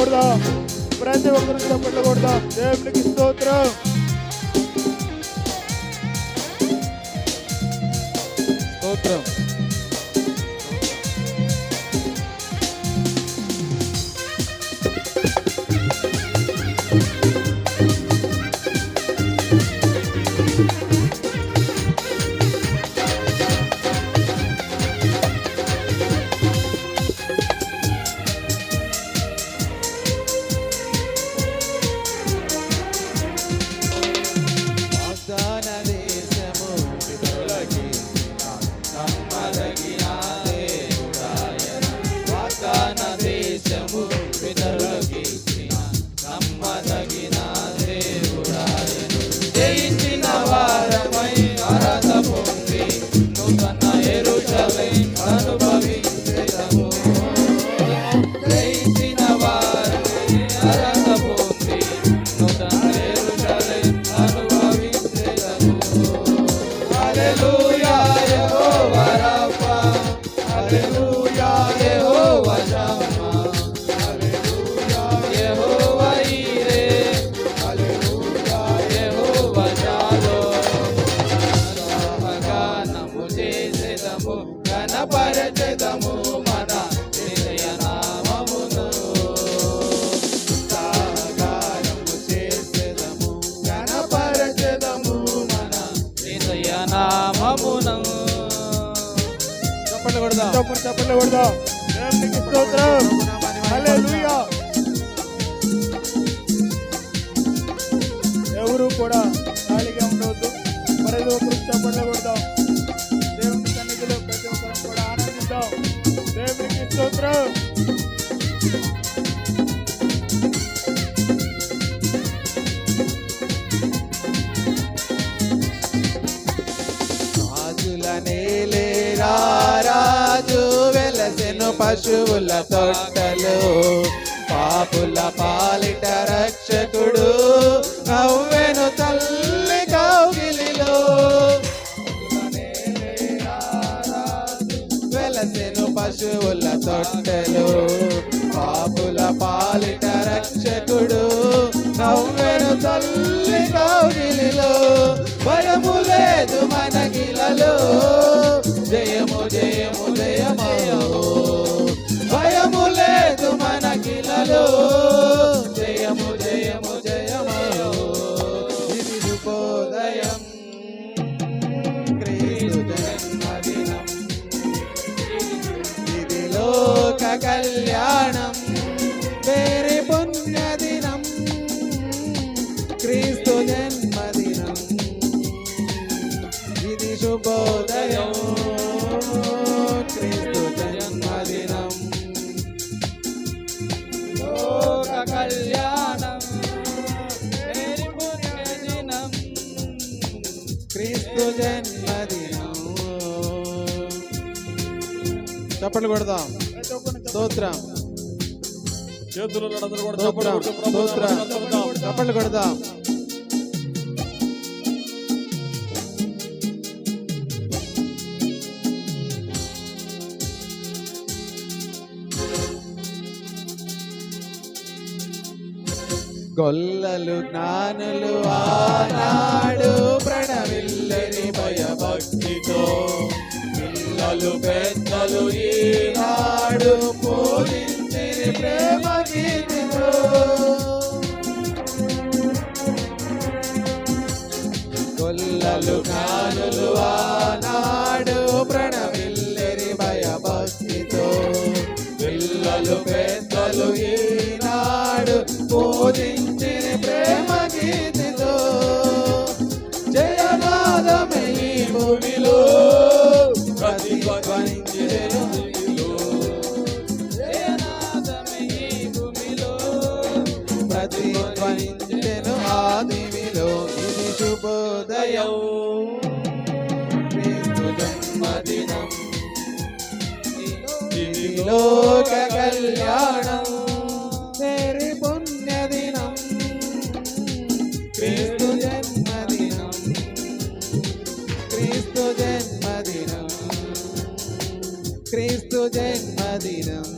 కొడదాం. ప్రతి ఒక్కరు చప్పట్లు కొడదాం. దేవునికి స్తోత్రం. స్తోత్రం. చప్పట్లు కొడదాం. దేవునికి స్తోత్రం. హల్లెలూయా. ఎవరు కూడా ఖాళీగా ఉండవద్దు. ప్రతి ఒక్కరు చప్పట్లు కొడదాం. దేవుని సన్నిధిలో ప్రతి ఒక్కరు కూడా ఆనందిద్దాం. దేవునికి స్తోత్రం. రాజు వెలసెను పశువుల తొట్టలు, పాపుల పాలిట రక్షకుడు నవ్వెను తల్లి కౌగిలిలో. వెలసెను పశువుల తొట్టలు, పాపుల పాలిట రక్షకుడు నవ్వెను తల్లి కౌగిలిలో. భయము లేదు మనకిలలో, జయము జయము జయమయో. భయము లేదు మనకిలలో, జయము జయము జయమయో. ఇది శుభోదయం, క్రీస్తు జన్మదినం. ఇది లోక కళ్యాణం, వేరే పుణ్యదినం. క్రీస్తు జన్మదినం, ఇది శుభోదయం. క్రీస్తు జన్మదినం, లోక కళ్యాణం, వేరే పుణ్యదినం. క్రీస్తు జన్మదినం. చప్పట్లు కొడదాం. స్తోత్రం. చేతులు స్తోత్రం. స్తోత్రం. చప్పట్లు కొడదాం. గొల్లలు జ్ఞానులు ఆనాడు ప్రణవిల్లని భయభక్తితో, పిల్లలు పెద్దలు ఈనాడు పూజించి ప్రేమ గీతితో. గొల్లలు జ్ఞానులు ఆనాడు ప్రణవిల్లని భయభక్తితో, పిల్లలు పెద్దలు ఈనాడు పూజించి ప్రేమ గీతితో. జయనాదమే ఈ భూమిలో ప్రతిధ్వనించెను. జయనాదమే ఈ భూమిలో ప్రతిధ్వనించెను ఆదివిలో. ఇది శుభోదయం, క్రీస్తు జన్మదినం. ఇది లోక కళ్యాణం, వేరే పుణ్యదినం. క్రీస్తు జన్మదినం, క్రీస్తు జన్మదినం, క్రీస్తు జన్మదినం.